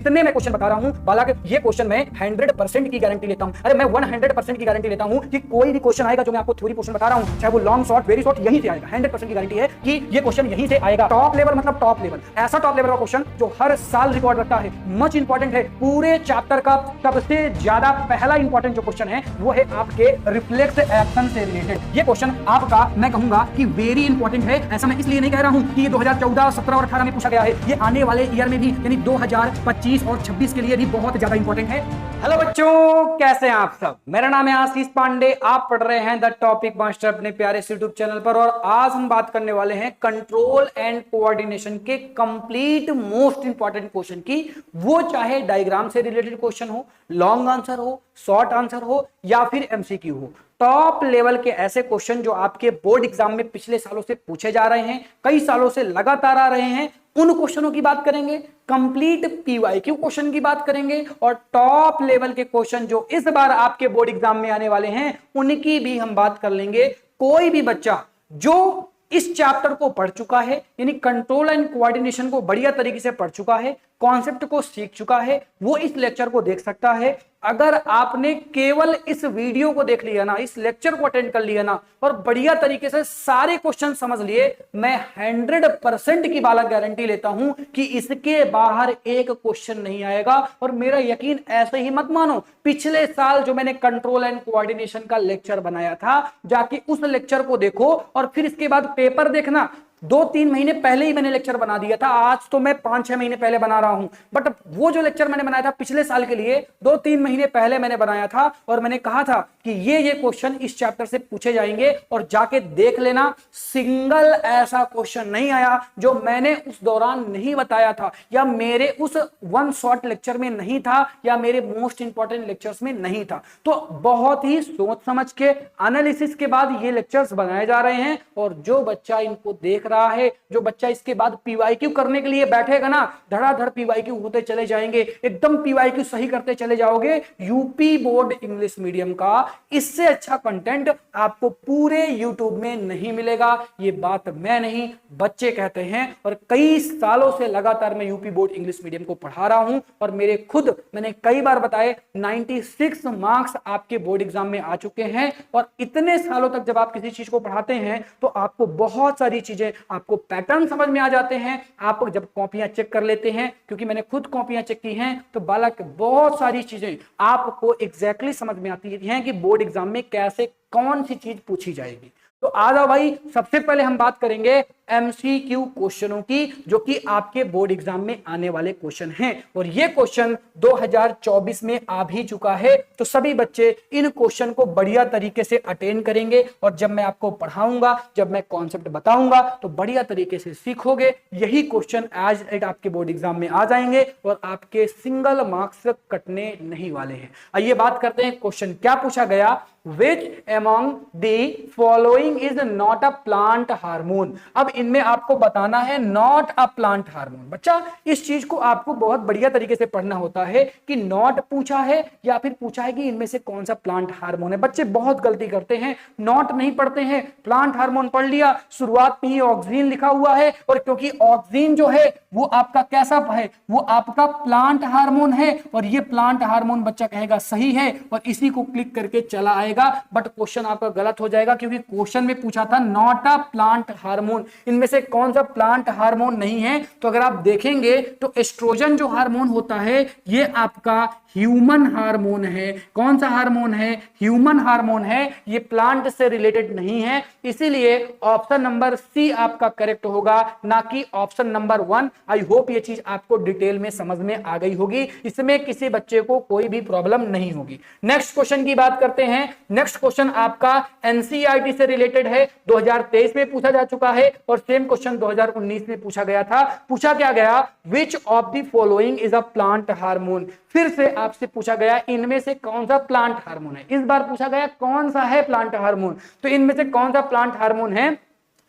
इतने मैं क्वेश्चन बता रहा हूं, हालांकि ये क्वेश्चन मैं 100% की गारंटी लेता हूं। अरे मैं 100% की गारंटी लेता हूं कि कोई भी क्वेश्चन आएगा जो मैं आपको थ्योरी पोर्शन बता रहा हूं, चाहे वो लॉन्ग शॉर्ट वेरी शॉर्ट, यहीं से आएगा। 100% की गारंटी है कि ये क्वेश्चन यहीं से आएगा। टॉप लेवल मतलब टॉप लेवल, ऐसा टॉप लेवल का क्वेश्चन जो हर साल रिकॉर्ड रखता है, मच इंपॉर्टेंट है। पूरे चैप्टर का सबसे ज्यादा पहला इंपॉर्टेंट जो क्वेश्चन है वो है आपके रिफ्लेक्स एक्शन से रिलेटेड। ये क्वेश्चन आपका मैं कहूंगा कि वेरी इंपॉर्टेंट है। ऐसा मैं इसलिए नहीं कह रहा हूं कि ये 2014, 17 और 18 में पूछा गया है, ये आने वाले ईयर में भी यानी 2025 और 26 के लिए भी बहुत ज्यादा इंपॉर्टेंट है। हेलो बच्चों, कैसे हैं आप सब? मेरा नाम है आशीष पांडे, आप पढ़ रहे हैं द टॉपिक मास्टर अपने प्यारे यूट्यूब चैनल पर। और आज हम बात करने वाले हैं कंट्रोल एंड कोऑर्डिनेशन के कंप्लीट मोस्ट इंपॉर्टेंट क्वेश्चन की। वो चाहे डायग्राम से रिलेटेड क्वेश्चन हो, लॉन्ग आंसर हो, शॉर्ट आंसर हो या फिर एमसीक्यू हो। टॉप लेवल के ऐसे क्वेश्चन जो आपके बोर्ड एग्जाम में पिछले सालों से पूछे जा रहे हैं, कई सालों से लगातार आ रहे हैं, उन क्वेश्चनों की बात करेंगे। कंप्लीट पीवाईक्यू क्वेश्चन की बात करेंगे और टॉप लेवल के क्वेश्चन जो इस बार आपके बोर्ड एग्जाम में आने वाले हैं उनकी भी हम बात कर लेंगे। कोई भी बच्चा जो इस चैप्टर को पढ़ चुका है, यानी कंट्रोल एंड कोऑर्डिनेशन को बढ़िया तरीके से पढ़ चुका है, कॉन्सेप्ट को सीख चुका है, वो इस लेक्चर को देख सकता है। अगर आपने केवल इस वीडियो को देख लिया ना, इस लेक्चर को अटेंड कर लिया ना और बढ़िया तरीके से सारे क्वेश्चन समझ लिए, मैं 100% की बाला गारंटी लेता हूं कि इसके बाहर एक क्वेश्चन नहीं आएगा। और मेरा यकीन ऐसे ही मत मानो, पिछले साल जो मैंने कंट्रोल एंड कोऑर्डिनेशन का लेक्चर बनाया था, जाके उस लेक्चर को देखो और फिर इसके बाद पेपर देखना। 2-3 महीने पहले ही मैंने लेक्चर बना दिया था, आज तो मैं 5-6 महीने पहले बना रहा हूं। बट वो जो लेक्चर मैंने बनाया था पिछले साल के लिए, 2-3 महीने पहले मैंने बनाया था और मैंने कहा था कि ये क्वेश्चन इस चैप्टर से पूछे जाएंगे और जाके देख लेना। सिंगल ऐसा क्वेश्चन नहीं आया जो मैंने उस दौरान नहीं बताया था, या मेरे उस वन शॉट लेक्चर में नहीं था, या मेरे मोस्ट इंपॉर्टेंट लेक्चर्स में नहीं था। तो बहुत ही सोच समझ के एनालिसिस के बाद ये लेक्चर्स बनाए जा रहे हैं। और जो बच्चा इनको देख रहा है, जो बच्चा इसके बाद पीवाईक्यू करने के लिए बैठेगा ना, धड़ाधड़ पीवाईक्यू होते चले जाएंगे, एकदम पीवाईक्यू सही करते चले जाओगे। यूपी बोर्ड इंग्लिश मीडियम का इससे अच्छा कंटेंट आपको पूरे यूट्यूब में नहीं मिलेगा। ये बात मैं नहीं, बच्चे कहते हैं। और कई सालों से लगातार मैं यूपी बोर्ड इंग्लिश मीडियम को पढ़ा रहा हूं और मैंने कई बार बताए 96 मार्क्स आपके बोर्ड एग्जाम में आ चुके हैं। और इतने सालों तक जब आप किसी चीज को पढ़ाते हैं तो आपको बहुत सारी चीजें, आपको पैटर्न समझ में आ जाते हैं। आप जब कॉपियां चेक कर लेते हैं, क्योंकि मैंने खुद कॉपियां चेक की हैं, तो बालक बहुत सारी चीजें आपको एग्जैक्टली समझ में आती हैं कि बोर्ड एग्जाम में कैसे कौन सी चीज पूछी जाएगी। तो आ जाओ भाई, सबसे पहले हम बात करेंगे एमसीक्यू क्वेश्चनों की, जो कि आपके बोर्ड एग्जाम में आने वाले क्वेश्चन हैं। और ये क्वेश्चन 2024 में आ भी चुका है, तो सभी बच्चे इन क्वेश्चन को बढ़िया तरीके से अटेंड करेंगे। और जब मैं आपको पढ़ाऊंगा, जब मैं कॉन्सेप्ट बताऊंगा, तो बढ़िया तरीके से सीखोगे। यही क्वेश्चन एज इट आपके बोर्ड एग्जाम में आ जाएंगे और आपके सिंगल मार्क्स कटने नहीं वाले हैं। आइए बात करते हैं क्वेश्चन क्या पूछा गया। Which among the following is not a plant hormone? अब इनमें आपको बताना है नॉट अ प्लांट हार्मोन। बच्चा इस चीज को आपको बहुत बढ़िया तरीके से पढ़ना होता है कि नॉट पूछा है या फिर पूछा है कि इनमें से कौन सा प्लांट हार्मोन है। बच्चे बहुत गलती करते हैं, नॉट नहीं पढ़ते हैं, प्लांट हार्मोन पढ़ लिया, शुरुआत में ही ऑक्सीजन लिखा हुआ है। और क्योंकि ऑक्सीजन जो है वो आपका कैसा है, वो आपका प्लांट हार्मोन है, और ये प्लांट हार्मोन बच्चा कहेगा सही है और इसी को क्लिक करके चला आएगा। बट क्वेश्चन आपका गलत हो जाएगा, क्योंकि क्वेश्चन में पूछा था नॉट अ प्लांट हार्मोन, इनमें से कौन सा प्लांट हार्मोन नहीं है। तो अगर आप देखेंगे तो एस्ट्रोजन जो हार्मोन होता है ये आपका ह्यूमन हार्मोन है। कौन सा हार्मोन है? ह्यूमन हार्मोन है। ये प्लांट से रिलेटेड नहीं है, इसीलिए ऑप्शन नंबर सी आपका करेक्ट होगा, ना कि ऑप्शन नंबर 1। आई होप ये चीज आपको डिटेल में समझ में आ गई होगी, इसमें किसी बच्चे को कोई भी प्रॉब्लम नहीं होगी। नेक्स्ट क्वेश्चन की बात करते हैं। नेक्स्ट क्वेश्चन आपका एनसीईआरटी से रिलेटेड है, 2023 में पूछा जा चुका है और सेम क्वेश्चन 2019 में पूछा गया था। पूछा क्या गया, which of the following is a plant hormone. फिर से आपसे पूछा गया इनमें से कौन सा प्लांट हार्मोन है। इस बार पूछा गया कौन सा है प्लांट हार्मोन, तो इनमें से कौन सा प्लांट हार्मोन है।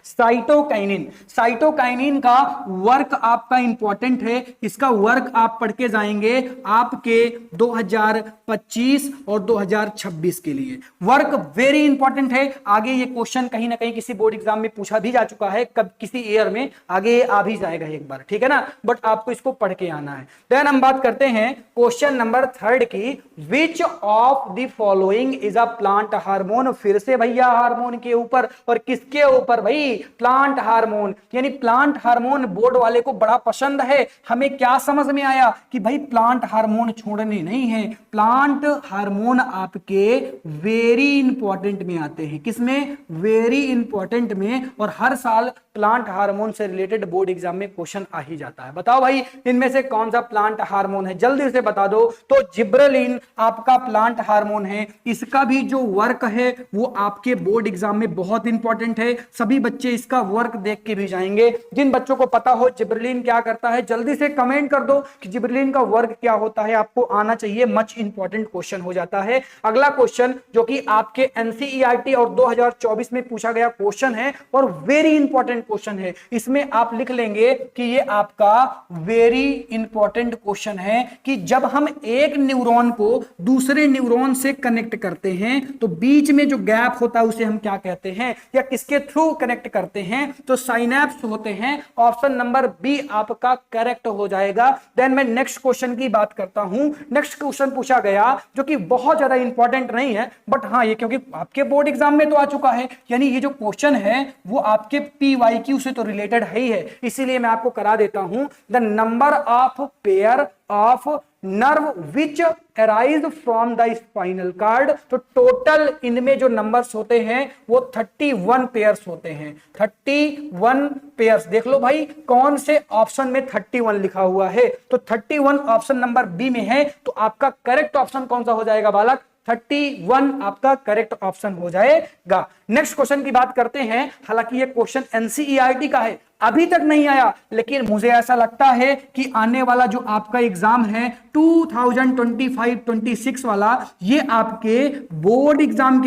साइटोकाइनिन। साइटोकाइनिन का वर्क आपका इंपॉर्टेंट है, इसका वर्क आप पढ़ के जाएंगे आपके 2025 और 2026 के लिए। वर्क वेरी इंपॉर्टेंट है। आगे ये क्वेश्चन कहीं ना कहीं किसी बोर्ड एग्जाम में पूछा भी जा चुका है, कब किसी ईयर में आगे आ भी जाएगा एक बार, ठीक है ना, बट आपको इसको पढ़ के आना है। देन हम बात करते हैं क्वेश्चन नंबर 3 की, which of the following is a plant hormone. फिर से भैया हार्मोन के ऊपर, और किसके ऊपर भाई, प्लांट हार्मोन। यानी प्लांट हार्मोन बोर्ड वाले को बड़ा पसंद है। हमें क्या समझ में आया कि भाई प्लांट हार्मोन छोड़ने नहीं है, प्लांट हार्मोन आपके वेरी इंपॉर्टेंट में आते हैं। किसमें? वेरी इंपॉर्टेंट में। और हर साल प्लांट हार्मोन से रिलेटेड बोर्ड एग्जाम में क्वेश्चन आ ही जाता है। बताओ भाई इनमें से कौन सा प्लांट हार्मोन है, जल्दी से बता दो। तो जिब्रेलिन आपका प्लांट हार्मोन है। इसका भी जो वर्क है वो आपके बोर्ड एग्जाम में बहुत इंपॉर्टेंट है। सभी बच्चे इसका वर्क देख के भी जाएंगे। जिन बच्चों को पता हो जिब्रेलिन क्या करता है, जल्दी से कमेंट कर दो कि जिब्रेलिन का वर्क क्या होता है, आपको आना चाहिए। मच इंपॉर्टेंट क्वेश्चन हो जाता है। अगला क्वेश्चन जो कि आपके एनसीईआरटी और 2024 में पूछा गया क्वेश्चन है और वेरी इंपॉर्टेंट क्वेश्चन है। इसमें आप लिख लेंगे कि ये आपका वेरी इंपॉर्टेंट क्वेश्चन है कि जब हम एक न्यूरॉन को दूसरे न्यूरॉन से कनेक्ट करते हैं तो बीच में जो गैप होता है उसे हम क्या कहते हैं, या किसके थ्रू कनेक्ट करते हैं, तो साइनैप्स होते हैं। ऑप्शन नंबर बी आपका करेक्ट हो जाएगा। देन मैं नेक्स्ट क्वेश्चन की बात करता हूं। नेक्स्ट क्वेश्चन पूछा गया जो कि बहुत ज्यादा इंपॉर्टेंट नहीं है, बट हाँ ये क्योंकि आपके बोर्ड एग्जाम में तो आ चुका है, यानी ये जो क्वेश्चन है वो आपके पीवाईक्यू से तो रिलेटेड है ही है, इसीलिए मैं आपको करा देता हूं। The number of pair of nerve which arise from the spinal cord. तो टोटल इनमें जो नंबर्स होते हैं वो 31 पेयर्स होते हैं। 31 पेयर्स। देख लो भाई कौन से ऑप्शन में 31 लिखा हुआ है, तो 31 ऑप्शन नंबर बी में है। तो आपका करेक्ट ऑप्शन कौन सा हो जाएगा बालक? 31 आपका करेक्ट ऑप्शन हो जाएगा। नेक्स्ट क्वेश्चन की बात करते हैं। हालांकि ये क्वेश्चन एनसीईआरटी का है, अभी तक नहीं आया, लेकिन मुझे ऐसा लगता है कि आने वाला जो आपका एग्जाम है 2025-26 वाला, ये आपके बोर्ड एग्जाम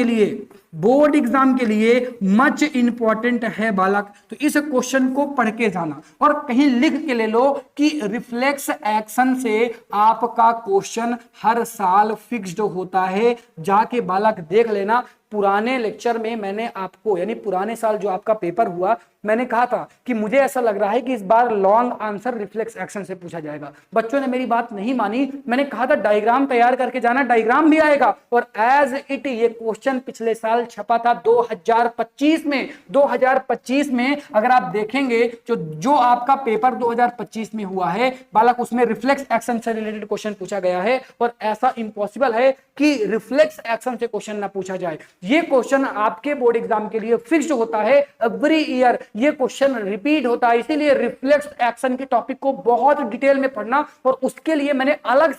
के लिए मच इंपॉर्टेंट है बालक। तो इस क्वेश्चन को पढ़ के जाना और कहीं लिख के ले लो कि रिफ्लेक्स एक्शन से आपका क्वेश्चन हर साल फिक्स्ड होता है। जाके बालक देख लेना। पुराने लेक्चर में मैंने आपको, यानी पुराने साल जो आपका पेपर हुआ, मैंने कहा था कि मुझे ऐसा लग रहा है कि इस बार लॉन्ग आंसर रिफ्लेक्स एक्शन से पूछा जाएगा। बच्चों ने मेरी बात नहीं मानी। मैंने कहा था डायग्राम तैयार करके जाना, डायग्राम भी आएगा। और एज इट ये क्वेश्चन पिछले साल छपा था 2025 में। 2025 में अगर आप देखेंगे जो आपका पेपर 2025 में हुआ है बालक, उसमें रिफ्लेक्स एक्शन से रिलेटेड क्वेश्चन पूछा गया है। और ऐसा इंपॉसिबल है कि रिफ्लेक्स एक्शन से क्वेश्चन ना पूछा जाए। ये क्वेश्चन आपके बोर्ड एग्जाम के लिए फिक्स्ड होता है एवरी ईयर। ये क्वेश्चन रिपीट होता है, इसीलिए रिफ्लेक्स एक्शन के टॉपिक को बहुत डिटेल में पढ़ना। और उसके लिए मैंने अलग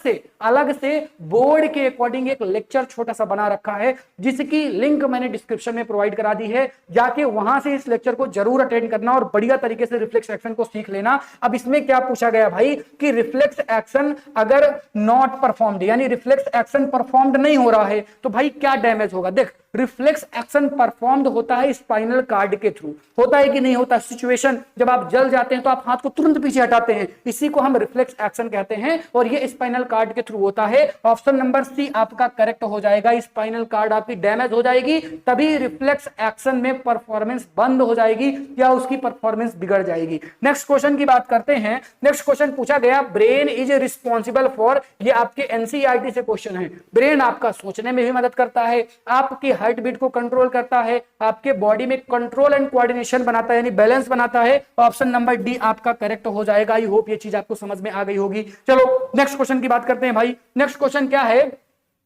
से बोर्ड के अकॉर्डिंग एक लेक्चर छोटा सा बना रखा है, जिसकी लिंक मैंने डिस्क्रिप्शन में प्रोवाइड करा दी है। जाके वहां से इस लेक्चर को जरूर अटेंड करना और बढ़िया तरीके से रिफ्लेक्स एक्शन को सीख लेना। अब इसमें क्या पूछा गया भाई कि रिफ्लेक्स एक्शन अगर नॉट परफॉर्म्ड, यानी रिफ्लेक्स एक्शन परफॉर्म्ड नहीं हो रहा है, तो भाई क्या डैमेज होगा। देख, रिफ्लेक्स एक्शन परफॉर्म्ड होता है स्पाइनल कार्ड के थ्रू। होता है कि नहीं होता? सिचुएशन जब आप जल जाते हैं तो आप हाथ को तुरंत पीछे हटाते हैं, इसी को हम रिफ्लेक्स एक्शन कहते हैं। और ये स्पाइनल कार्ड के थ्रू होता है। ऑप्शन नंबर सी आपका करेक्ट हो जाएगा। स्पाइनल कार्ड आपकी डैमेज हो जाएगी, तभी रिफ्लेक्स एक्शन में परफॉर्मेंस बंद हो जाएगी या उसकी परफॉर्मेंस बिगड़ जाएगी। नेक्स्ट क्वेश्चन की बात करते हैं। नेक्स्ट क्वेश्चन पूछा गया, ब्रेन इज रिस्पॉन्सिबल फॉर, ये आपके एनसीईआरटी से क्वेश्चन है। ब्रेन आपका सोचने में भी मदद करता है, आपकी हार्ट बीट को कंट्रोल करता है, आपके बॉडी में कंट्रोल एंड कोऑर्डिनेशन बनाता है, यानी बैलेंस बनाता है। ऑप्शन नंबर डी आपका करेक्ट हो जाएगा। आई होप ये चीज आपको समझ में आ गई होगी। चलो नेक्स्ट क्वेश्चन की बात करते हैं भाई। नेक्स्ट क्वेश्चन क्या है?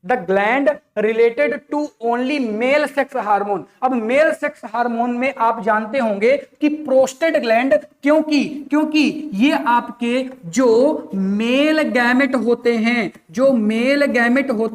The gland related to only male sex hormone. अब मेल सेक्स हार्मोन में आप जानते होंगे कि प्रोस्टेट ग्लैंड, क्योंकि ये आपके जो मेल गैमेट होते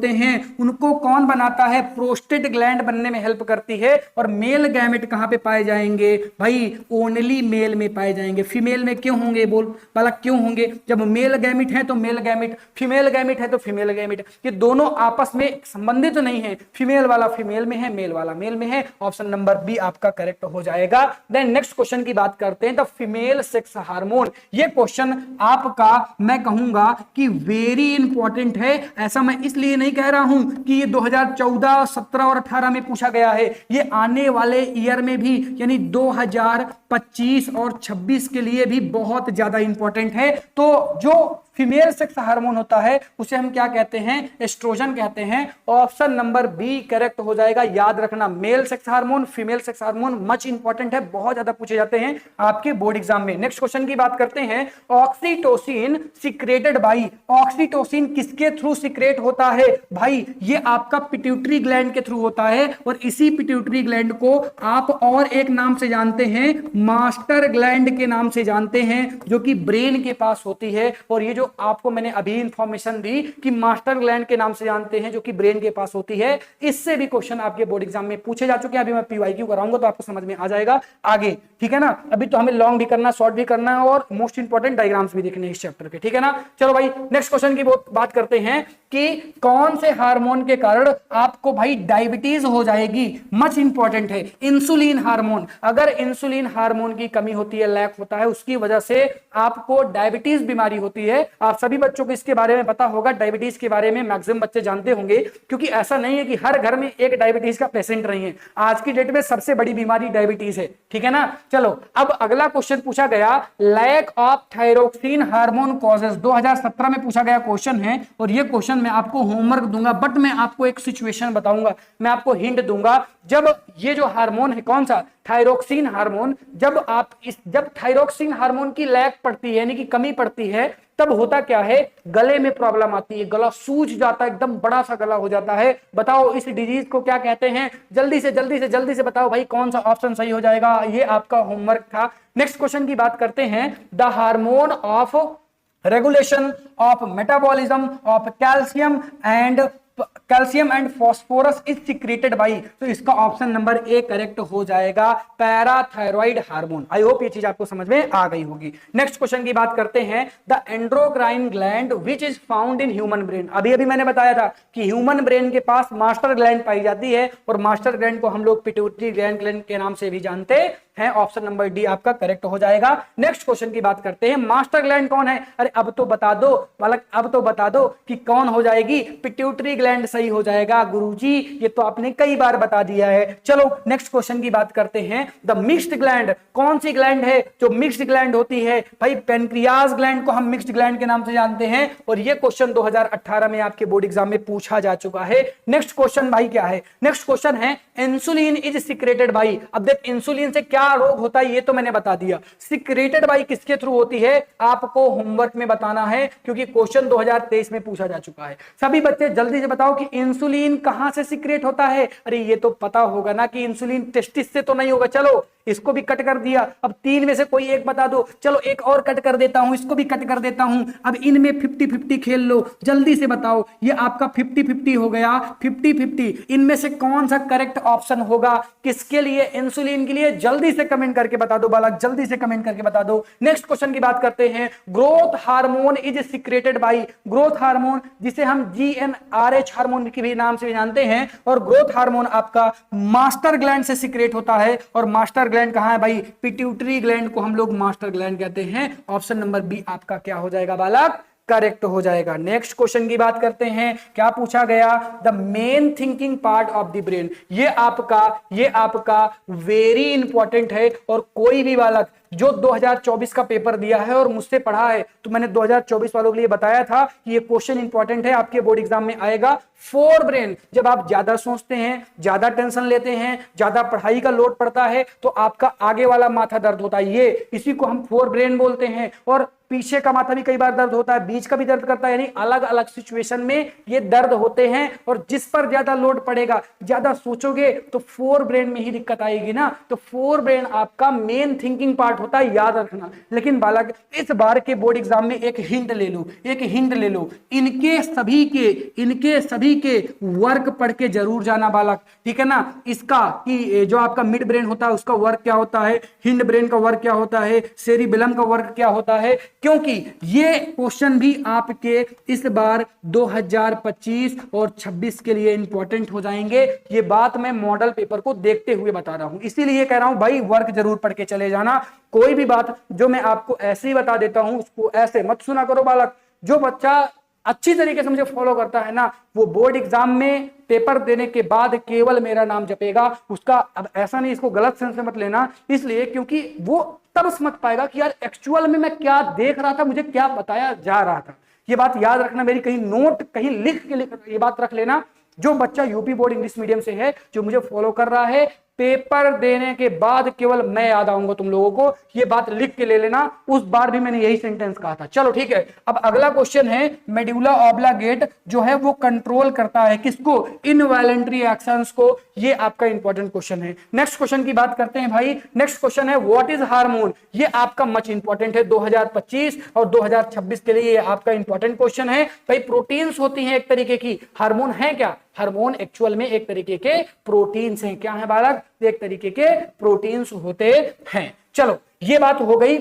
हैं उनको कौन बनाता है? प्रोस्टेट ग्लैंड बनने में हेल्प करती है। और मेल गैमेट कहां पे पाए जाएंगे भाई? ओनली मेल में पाए जाएंगे। फीमेल में क्यों होंगे? बोल भला क्यों होंगे? जब मेल गैमेट है तो मेल गैमेट, फीमेल गैमेट है तो फीमेल गैमेट, ये दोनों आपस में संबंधित तो नहीं है, फीमेल वाला फीमेल में है, मेल वाला मेल में है, ऑप्शन नंबर बी आपका करेक्ट हो जाएगा। देन नेक्स्ट क्वेश्चन की बात करते हैं, द फीमेल सेक्स हार्मोन। ये क्वेश्चन आपका मैं कहूंगा कि वेरी इंपॉर्टेंट है। ऐसा मैं इसलिए नहीं कह रहा हूं कि ये 2014, 17 और 18 में पूछा गया है, ये आने वाले ईयर में भी यानी 2025 और 26 के लिए भी बहुत ज्यादा इंपॉर्टेंट है। तो जो फीमेल सेक्स हार्मोन होता है उसे हम क्या कहते हैं, एस्ट्रोजन कहते हैं। ऑप्शन नंबर बी करेक्ट हो जाएगा। याद रखना, mail sex hormone, female sex hormone much important है, बहुत ज्यादा पूछे जाते हैं आपके बोर्ड एग्जाम में। नेक्स्ट क्वेश्चन की बात करते हैं, ऑक्सीटोसिन सीक्रेटेड बाई। ऑक्सीटोसिन किसके थ्रू सीक्रेट होता है भाई? ये आपका पिट्यूटरी ग्लैंड के थ्रू होता है, और इसी पिट्यूटरी ग्लैंड को आप और एक नाम से जानते हैं, मास्टर ग्लैंड के नाम से जानते हैं, जो कि ब्रेन के पास होती है। और ये जो आपको मैंने अभी इंफॉर्मेशन दी कि मास्टर ग्लैंड के नाम से जानते हैं, जो कि ब्रेन के पास होती है, इससे भी क्वेश्चन आपके बोर्ड एग्जाम में पूछे जा चुके हैं। अभी मैं पीवाईक्यू कराऊंगा तो आपको समझ में आ जाएगा आगे, ठीक है ना। अभी तो हमें लॉन्ग भी करना, शॉर्ट भी करना है, और मोस्ट इंपॉर्टेंट डायग्राम्स भी देखने इस चैप्टर के, ठीक है ना। चलो भाई नेक्स्ट क्वेश्चन की बात करते हैं कि कौन से हार्मोन के कारण आपको भाई डायबिटीज हो जाएगी। मच इंपॉर्टेंट है, इंसुलिन हार्मोन। अगर इंसुलिन हार्मोन की कमी होती है, लैक होता है, उसकी वजह से आपको डायबिटीज बीमारी होती है। आप सभी बच्चों को इसके बारे में पता होगा, डायबिटीज के बारे में मैक्सिमम बच्चे जानते होंगे, क्योंकि ऐसा नहीं है कि हर घर में एक डायबिटीज का पेशेंट नहीं है। आज की डेट में सबसे बड़ी बीमारी डायबिटीज है, ठीक है ना। चलो अब अगला क्वेश्चन पूछा गया, lack of thyroxine hormone causes. 2017 में पूछा गया क्वेश्चन है, और ये क्वेश्चन मैं आपको होमवर्क दूंगा, बट मैं आपको एक सिचुएशन बताऊंगा, मैं आपको हिंट दूंगा। जब ये जो हार्मोन है, कौन सा, थायरोक्सिन हार्मोन, जब थायरोक्सिन हार्मोन की लैक पड़ती है यानी कि कमी पड़ती है, तब होता क्या है, गले में प्रॉब्लम आती है, गला सूज जाता है, एकदम बड़ा सा गला हो जाता है। बताओ इस डिजीज को क्या कहते हैं? जल्दी से बताओ भाई, कौन सा ऑप्शन सही हो जाएगा। ये आपका होमवर्क था। नेक्स्ट क्वेश्चन की बात करते हैं, the hormone of regulation of metabolism of calcium and phosphorus is secreted by. तो इसका ऑप्शन नंबर ए करेक्ट हो जाएगा, पैराथायरॉइड हार्मोन। आई होप ये चीज आपको समझ में आ गई होगी। नेक्स्ट क्वेश्चन की बात करते हैं, the endocrine gland which is found in human brain. अभी मैंने बताया था कि ह्यूमन ब्रेन के पास मास्टर ग्लैंड पाई जाती है, और मास्टर ग्लैंड को हम लोग पिट्यूटरी ग्लैंड के नाम से भी जानते हैं। ऑप्शन नंबर डी आपका करेक्ट हो जाएगा। नेक्स्ट क्वेश्चन की बात करते हैं, मास्टर ग्लैंड कौन है? अरे अब तो बता दो बालक, अब तो बता दो कि कौन हो जाएगी। पिट्यूटरी ग्लैंड सही हो जाएगा गुरुजी, ये तो आपने कई बार बता दिया है। चलो नेक्स्ट क्वेश्चन की बात करते हैं, द मिक्स्ड ग्लैंड। कौन सी ग्लैंड है जो मिक्स्ड ग्लैंड होती है भाई? पेनक्रियाज ग्लैंड को हम मिक्स्ड ग्लैंड के नाम से जानते हैं, और ये क्वेश्चन 2018 में आपके बोर्ड एग्जाम में पूछा जा चुका है। नेक्स्ट क्वेश्चन भाई क्या है? नेक्स्ट क्वेश्चन है, इंसुलिन इज सीक्रेटेड बाई। अब देख, इंसुलिन से क्या रोग होता है ये तो मैंने बता दिया, सीक्रेटेड बाई किसके थ्रू होती है आपको होमवर्क में बताना है, क्योंकि क्वेश्चन 2023 में पूछा जा चुका है। सभी बच्चे जल्दी से बताओ कि इंसुलिन कहां से सीक्रेट होता है? अरे ये तो पता होगा ना कि इंसुलिन टेस्टिस से तो नहीं होगा। चलो इसको भी कट कर दिया, अब तीन में से कोई एक बता दो। चलो एक और कट कर देता हूं, इसको भी कट कर देता हूं। अब इनमें 50-50 खेल लो, जल्दी से बताओ। ये आपका 50-50 हो गया, 50-50। इनमें से कौन सा करेक्ट ऑप्शन होगा किसके लिए? इंसुलिन के लिए। जल्दी से कमेंट करके बता दो बालक, जल्दी से कमेंट करके बता दो। नेक्स्ट क्वेश्चन की बात करते हैं, growth hormone is secreted by. Growth hormone जिसे हम GnRH हार्मोन के भी नाम से जानते हैं, और ग्रोथ हार्मोन आपका मास्टर ग्लैंड से सीक्रेट होता है। और मास्टर ग्लैंड कहां है भाई? पिट्यूटरी ग्लैंड को हम लोग मास्टर ग्लैंड कहते हैं। ऑप्शन नंबर बी आपका क्या हो जाएगा बालक? करेक्ट हो जाएगा। नेक्स्ट क्वेश्चन की बात करते हैं, क्या पूछा गया? The main thinking part of the brain. ये आपका वेरी इंपॉर्टेंट है, और कोई भी बालक जो 2024 का पेपर दिया है और मुझसे पढ़ा है, तो मैंने 2024 वालों के लिए बताया था कि ये क्वेश्चन इंपॉर्टेंट है, आपके बोर्ड एग्जाम में आएगा। फोर ब्रेन, जब आप ज्यादा सोचते हैं, ज्यादा टेंशन लेते हैं, ज्यादा पढ़ाई का लोड पड़ता है, तो आपका आगे वाला माथा दर्द होता है, ये इसी को हम फोर ब्रेन बोलते हैं। और पीछे का माथा भी कई बार दर्द होता है, बीच का भी दर्द करता है, यानी अलग अलग सिचुएशन में ये दर्द होते हैं। और जिस पर ज्यादा लोड पड़ेगा, ज्यादा सोचोगे, तो फोर ब्रेन में ही दिक्कत आएगी ना। तो फोर ब्रेन आपका मेन थिंकिंग पार्ट होता है, याद रखना। लेकिन बालक इस बार के बोर्ड एग्जाम में एक हिंट ले लो, एक हिंट ले लो, इनके सभी के वर्क पढ़ के जरूर जाना बालक, ठीक है ना। इसका कि जो आपका मिड ब्रेन होता है उसका वर्क क्या होता है, हिंड ब्रेन का वर्क क्या होता है, सेरिबेलम का वर्क क्या होता है, क्योंकि ये क्वेश्चन भी आपके इस बार 2025 और 26 के लिए इंपॉर्टेंट हो जाएंगे। ये बात मैं मॉडल पेपर को देखते हुए बता रहा हूं, इसीलिए कह रहा हूं भाई वर्क जरूर पढ़ के चले जाना। कोई भी बात जो मैं आपको ऐसे ही बता देता हूं उसको ऐसे मत सुना करो बालक। जो बच्चा अच्छी तरीके से मुझे फॉलो करता है ना, वो बोर्ड एग्जाम में पेपर देने के बाद केवल मेरा नाम जपेगा उसका। अब ऐसा नहीं, इसको गलत सेंस में मत लेना, इसलिए क्योंकि वो तब समझ पाएगा कि यार एक्चुअल में मैं क्या देख रहा था, मुझे क्या बताया जा रहा था। ये बात याद रखना, मेरी कहीं नोट कहीं लिख के ये बात रख लेना। जो बच्चा यूपी बोर्ड इंग्लिश मीडियम से है, जो मुझे फॉलो कर रहा है, पेपर देने के बाद केवल मैं याद आऊंगा तुम लोगों को, ये बात लिख के ले लेना। उस बार भी मैंने यही सेंटेंस कहा था। चलो ठीक है, अब अगला क्वेश्चन है, मेडुला ऑब्लांगेट जो है वो कंट्रोल करता है किसको, इनवॉलंटरी एक्शंस को। ये आपका इंपॉर्टेंट क्वेश्चन है। नेक्स्ट क्वेश्चन की बात करते हैं भाई। नेक्स्ट क्वेश्चन है व्हाट इज हार्मोन। ये आपका मच इंपॉर्टेंट है 2025 और 2026 के लिए, ये आपका इंपॉर्टेंट क्वेश्चन है भाई। प्रोटीन्स होती हैं एक तरीके की, हार्मोन है क्या, हार्मोन एक्चुअल में एक तरीके के प्रोटीन्स हैं। क्या है बालक, एक तरीके के प्रोटीन्स होते हैं। चलो ये बात हो गई।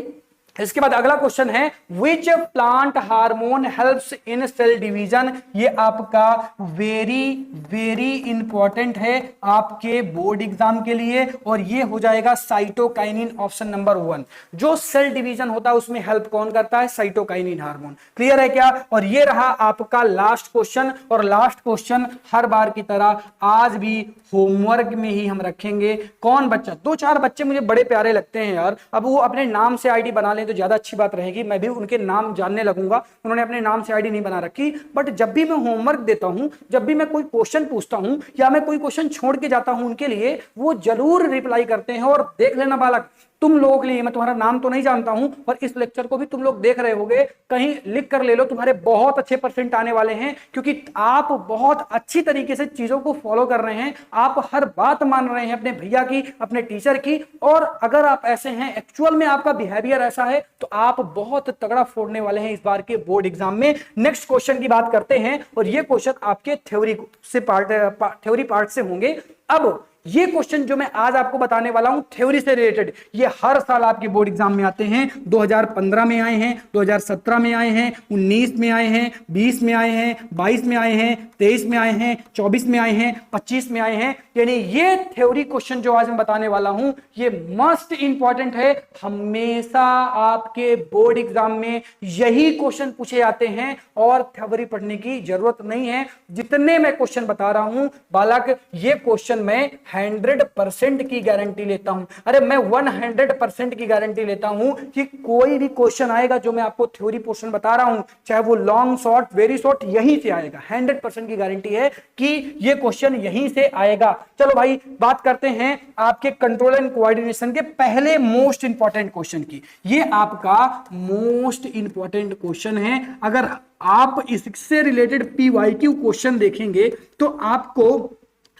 इसके बाद अगला क्वेश्चन है which plant hormone helps in cell division. ये आपका वेरी इंपॉर्टेंट है आपके बोर्ड एग्जाम के लिए, और ये हो जाएगा साइटोकाइनिन, ऑप्शन नंबर 1। जो सेल डिवीजन होता है उसमें हेल्प कौन करता है, साइटोकाइनिन हार्मोन। क्लियर है क्या। और ये रहा आपका लास्ट क्वेश्चन, और लास्ट क्वेश्चन हर बार की तरह आज भी होमवर्क में ही हम रखेंगे। कौन बच्चा, 2-4 बच्चे मुझे बड़े प्यारे लगते हैं यार, अब वो अपने नाम से आईडी बना ले तो ज्यादा अच्छी बात रहेगी, मैं भी उनके नाम जानने लगूंगा। उन्होंने अपने नाम से आईडी नहीं बना रखी, बट जब भी मैं होमवर्क देता हूं, जब भी मैं कोई क्वेश्चन पूछता हूं या मैं कोई क्वेश्चन छोड़ के जाता हूं उनके लिए, वो जरूर रिप्लाई करते हैं। और देख लेना बालक, तुम लोगों के लिए, मैं तुम्हारा नाम तो नहीं जानता हूं पर इस लेक्चर को भी तुम लोग देख रहे होगे, कहीं लिख कर ले लो, तुम्हारे बहुत अच्छे परसेंट आने वाले हैं, क्योंकि आप बहुत अच्छी तरीके से चीजों को फॉलो कर रहे हैं। आप हर बात मान रहे हैं अपने भैया की, अपने टीचर की, और अगर आप ऐसे हैं, एक्चुअल में आपका बिहेवियर ऐसा है, तो आप बहुत तगड़ा फोड़ने वाले हैं इस बार के बोर्ड एग्जाम में। नेक्स्ट क्वेश्चन की बात करते हैं, और ये क्वेश्चन आपके थ्योरी पार्ट से होंगे। अब ये क्वेश्चन जो मैं आज आपको बताने वाला हूं थ्योरी से रिलेटेड, ये हर साल आपके बोर्ड एग्जाम में आते हैं। 2015 में आए हैं, 2017 में आए हैं, 19 में आए हैं, 20 में आए हैं, 22 में आए हैं, 23 में आए हैं, 24 में आए हैं, 25 में आए हैं। यानी ये थ्योरी क्वेश्चन जो आज मैं बताने वाला हूं ये मस्ट इंपॉर्टेंट है। हमेशा आपके बोर्ड एग्जाम में यही क्वेश्चन पूछे जाते हैं और थ्योरी पढ़ने की जरूरत नहीं है। जितने मैं क्वेश्चन बता रहा हूं बालक, ये क्वेश्चन मैं 100% की गारंटी लेता हूं। अरे मैं 100% की गारंटी लेता हूं कि कोई भी क्वेश्चन आएगा जो मैं आपको थ्योरी पोर्शन बता रहा हूं, चाहे वो लॉन्ग शॉर्ट वेरी शॉर्ट, यहीं से आएगा। 100% की गारंटी है कि ये क्वेश्चन यहीं से आएगा। चलो भाई बात करते हैं आपके कंट्रोल एंड कोऑर्डिनेशन के पहले मोस्ट इंपॉर्टेंट क्वेश्चन की। ये आपका मोस्ट इंपॉर्टेंट क्वेश्चन है। अगर आप इससे रिलेटेड पीवाईक्यू क्वेश्चन देखेंगे तो आपको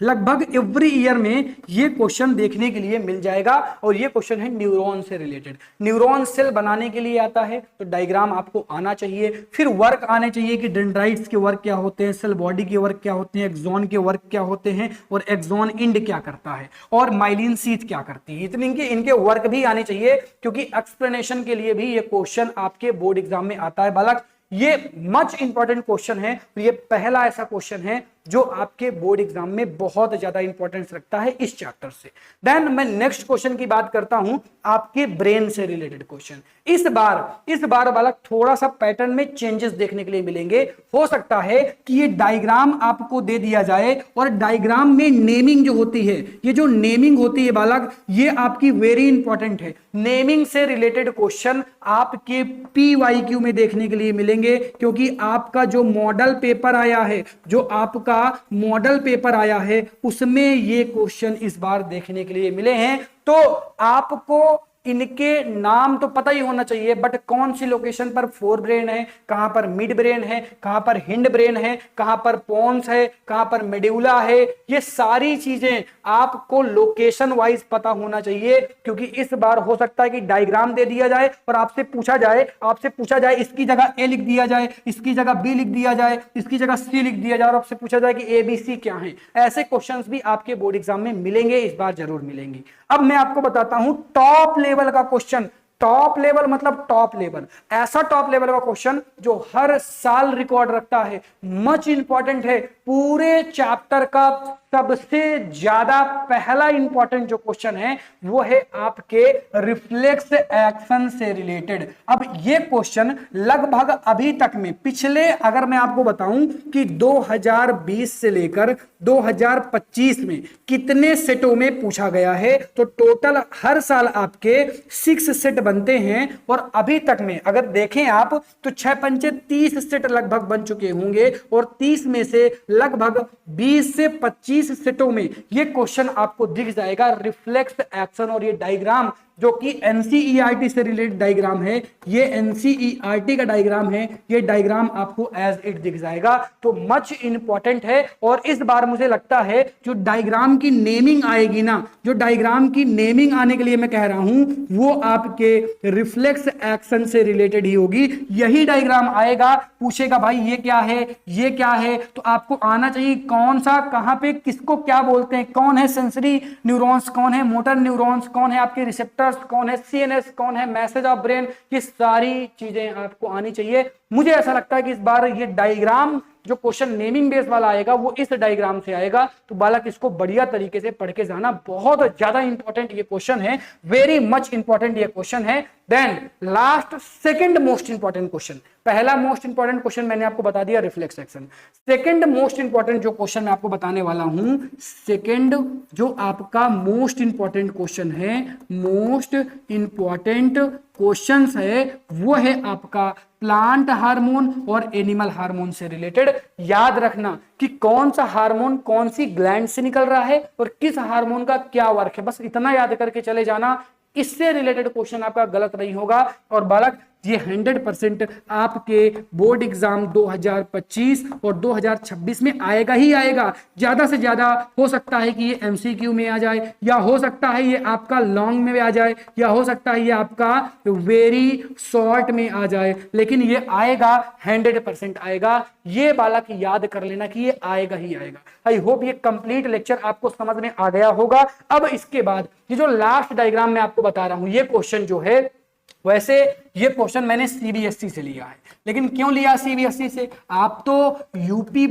लगभग एवरी ईयर में ये क्वेश्चन देखने के लिए मिल जाएगा, और ये क्वेश्चन है न्यूरॉन से रिलेटेड। न्यूरॉन सेल बनाने के लिए आता है तो डायग्राम आपको आना चाहिए, फिर वर्क आने चाहिए कि डेंड्राइट्स के वर्क क्या होते हैं, सेल बॉडी के वर्क क्या होते हैं, एक्सॉन के वर्क क्या होते हैं, और एक्सॉन इंड क्या करता है, और माइलिन शीथ क्या करती है। इतने इनके वर्क भी आने चाहिए, क्योंकि एक्सप्लेनेशन के लिए भी ये क्वेश्चन आपके बोर्ड एग्जाम में आता है बालक। ये मच इंपॉर्टेंट क्वेश्चन है, तो ये पहला ऐसा क्वेश्चन है जो आपके बोर्ड एग्जाम में बहुत ज्यादा इंपॉर्टेंस रखता है इस चैप्टर से। देन मैं नेक्स्ट क्वेश्चन की बात करता हूं, आपके ब्रेन से रिलेटेड क्वेश्चन। इस बार बालक थोड़ा सा पैटर्न में चेंजेस देखने के लिए मिलेंगे। हो सकता है कि ये डायग्राम आपको दे दिया जाए, और डायग्राम में नेमिंग जो होती है, ये जो नेमिंग होती है बालक, ये आपकी वेरी इंपॉर्टेंट है। नेमिंग से रिलेटेड क्वेश्चन आपके पीवाईक्यू में देखने के लिए मिलेंगे, क्योंकि आपका जो मॉडल पेपर आया है, मॉडल पेपर आया है, उसमें ये क्वेश्चन इस बार देखने के लिए मिले हैं। तो आपको इनके नाम तो पता ही होना चाहिए, बट कौन सी लोकेशन पर फोर ब्रेन है, कहां पर मिड ब्रेन है, कहां पर हिंड ब्रेन है, कहां पर पोन्स है, कहां पर मेड्यूला है, ये सारी चीजें आपको लोकेशन वाइज पता होना चाहिए। क्योंकि इस बार हो सकता है कि डायग्राम दे दिया जाए और आपसे पूछा जाए इसकी जगह ए लिख दिया जाए, इसकी जगह बी लिख दिया जाए, इसकी जगह सी लिख दिया जाए और आपसे पूछा जाए कि एबीसी क्या है। ऐसे क्वेश्चंस भी आपके बोर्ड एग्जाम में मिलेंगे, इस बार जरूर मिलेंगे। अब मैं आपको बताता हूं टॉप लेवल का क्वेश्चन। टॉप लेवल मतलब टॉप लेवल, ऐसा टॉप लेवल का क्वेश्चन जो हर साल रिकॉर्ड रखता है, मच इंपॉर्टेंट है। पूरे चैप्टर का सबसे ज्यादा पहला इंपॉर्टेंट जो क्वेश्चन है वो है आपके रिफ्लेक्स एक्शन से रिलेटेड। अब ये क्वेश्चन लगभग अभी तक में पिछले, अगर मैं आपको बताऊं कि 2020 से लेकर 2025 में कितने सेटों में पूछा गया है, तो टोटल हर साल आपके 6 सेट बनते हैं। और अभी तक में अगर देखें आप तो 6 पंचे 30 सेट लगभग बन चुके होंगे और 30 में से लगभग 20 से 25 सेटों में ये क्वेश्चन आपको दिख जाएगा रिफ्लेक्स एक्शन। और ये डायग्राम जो कि एनसीईआरटी से रिलेटेड डायग्राम है, ये एनसीईआरटी का डायग्राम है, ये डायग्राम आपको एज इट दिख जाएगा। तो मच इंपॉर्टेंट है। और इस बार मुझे लगता है जो डायग्राम की नेमिंग आएगी ना, जो डायग्राम की नेमिंग आने के लिए मैं कह रहा हूं वो आपके रिफ्लेक्स एक्शन से रिलेटेड ही होगी। यही डायग्राम आएगा, पूछेगा भाई ये क्या है, ये क्या है, तो आपको आना चाहिए कौन सा, कहां पे, किसको क्या बोलते हैं, कौन है सेंसरी न्यूरॉन्स, कौन है मोटर न्यूरॉन्स, कौन है आपके रिसेप्टर, कौन है सीएनएस, कौन है मैसेज ऑफ ब्रेन, ये सारी चीजें आपको आनी चाहिए। मुझे ऐसा लगता है कि इस बार ये डायग्राम जो क्वेश्चन नेमिंग बेस वाला आएगा वो इस डायग्राम से आएगा। तो बालक इसको बढ़िया तरीके से पढ़ के जाना, बहुत ज्यादा इंपॉर्टेंट ये क्वेश्चन है, वेरी मच इंपॉर्टेंट ये क्वेश्चन है। Then last second most important question, पहला मोस्ट इंपॉर्टेंट क्वेश्चन मैंने आपको बता दिया reflex action. Second most important जो क्वेश्चन मैं आपको बताने वाला हूं, सेकंड जो आपका मोस्ट इंपॉर्टेंट क्वेश्चन है, मोस्ट इंपॉर्टेंट क्वेश्चन है वो है आपका प्लांट हार्मोन और एनिमल हार्मोन से रिलेटेड। याद रखना कि कौन सा हार्मोन कौन सी ग्लैंड से निकल रहा है और किस हार्मोन का क्या वर्क है, बस इतना याद करके चले जाना। इससे रिलेटेड क्वेश्चन आपका गलत नहीं होगा। और बालक ये 100% आपके बोर्ड एग्जाम 2025 और 2026 में आएगा ही आएगा। ज्यादा से ज्यादा हो सकता है कि ये एमसीक्यू में आ जाए, या हो सकता है ये आपका लॉन्ग में आ जाए, या हो सकता है ये आपका वेरी शॉर्ट में आ जाए, लेकिन ये आएगा, 100% आएगा। ये बालक याद कर लेना कि ये आएगा ही आएगा। आई होप ये कंप्लीट लेक्चर आपको समझ में आ गया होगा। अब इसके बाद ये जो लास्ट डायग्राम मैं आपको बता रहा हूं, ये क्वेश्चन जो है, वैसे ये क्वेश्चन मैंने सीबीएसई से लिया है, लेकिन क्यों लिया सीबीएसई से? आप तो यूपी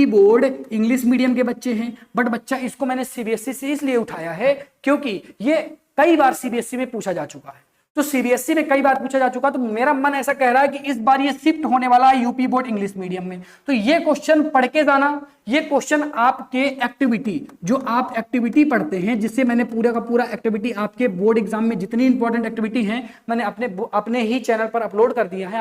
बोर्ड इंग्लिश मीडियम के बच्चे हैं, बट बच्चा इसको मैंने सीबीएसई से इसलिए उठाया है क्योंकि ये कई बार सीबीएसई में पूछा जा चुका है। तो सीबीएसई में कई बार पूछा जा चुका, तो मेरा मन ऐसा कह रहा है कि इस बार ये शिफ्ट होने वाला है यूपी बोर्ड इंग्लिश मीडियम में। तो ये क्वेश्चन पढ़ के जाना, ये क्वेश्चन आपके एक्टिविटी, जो आप एक्टिविटी पढ़ते हैं, जिससे मैंने पूरा का पूरा एक्टिविटी आपके बोर्ड एग्जाम में जितनी इंपॉर्टेंट एक्टिविटी हैं मैंने अपने ही चैनल पर अपलोड कर दिया है,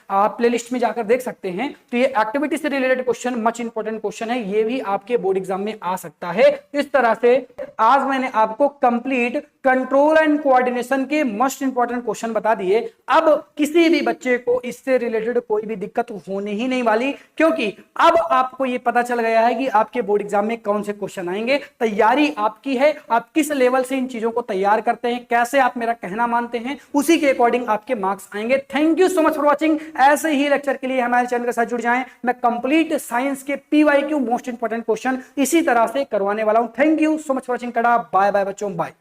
आप प्लेलिस्ट में जाकर देख सकते हैं। तो ये एक्टिविटी से related question much important question है, ये भी आपके बोर्ड एग्जाम में आ सकता है। इस तरह से आज मैंने आपको कंप्लीट कंट्रोल एंड कोऑर्डिनेशन के मोस्ट इंपॉर्टेंट क्वेश्चन बता दिए। अब किसी भी बच्चे को इससे रिलेटेड कोई भी दिक्कत होने ही नहीं वाली, क्योंकि अब आपको ये पता चल गया है कि आपके बोर्ड एग्जाम में कौन से क्वेश्चन आएंगे। तैयारी आपकी है, आप किस लेवल से इन चीजों को तैयार करते हैं, कैसे आप मेरा कहना मानते हैं, उसी के अकॉर्डिंग आपके मार्क्स आएंगे। Thank you so much for watching. ऐसे ही लेक्चर के लिए हमारे चैनल के साथ जुड़ जाएं। मैं कंप्लीट साइंस के PYQ मोस्ट इंपॉर्टेंट क्वेश्चन इसी तरह से करवाने वाला हूं। Thank you so much for watching. Tata, bye bye बच्चों, बाय।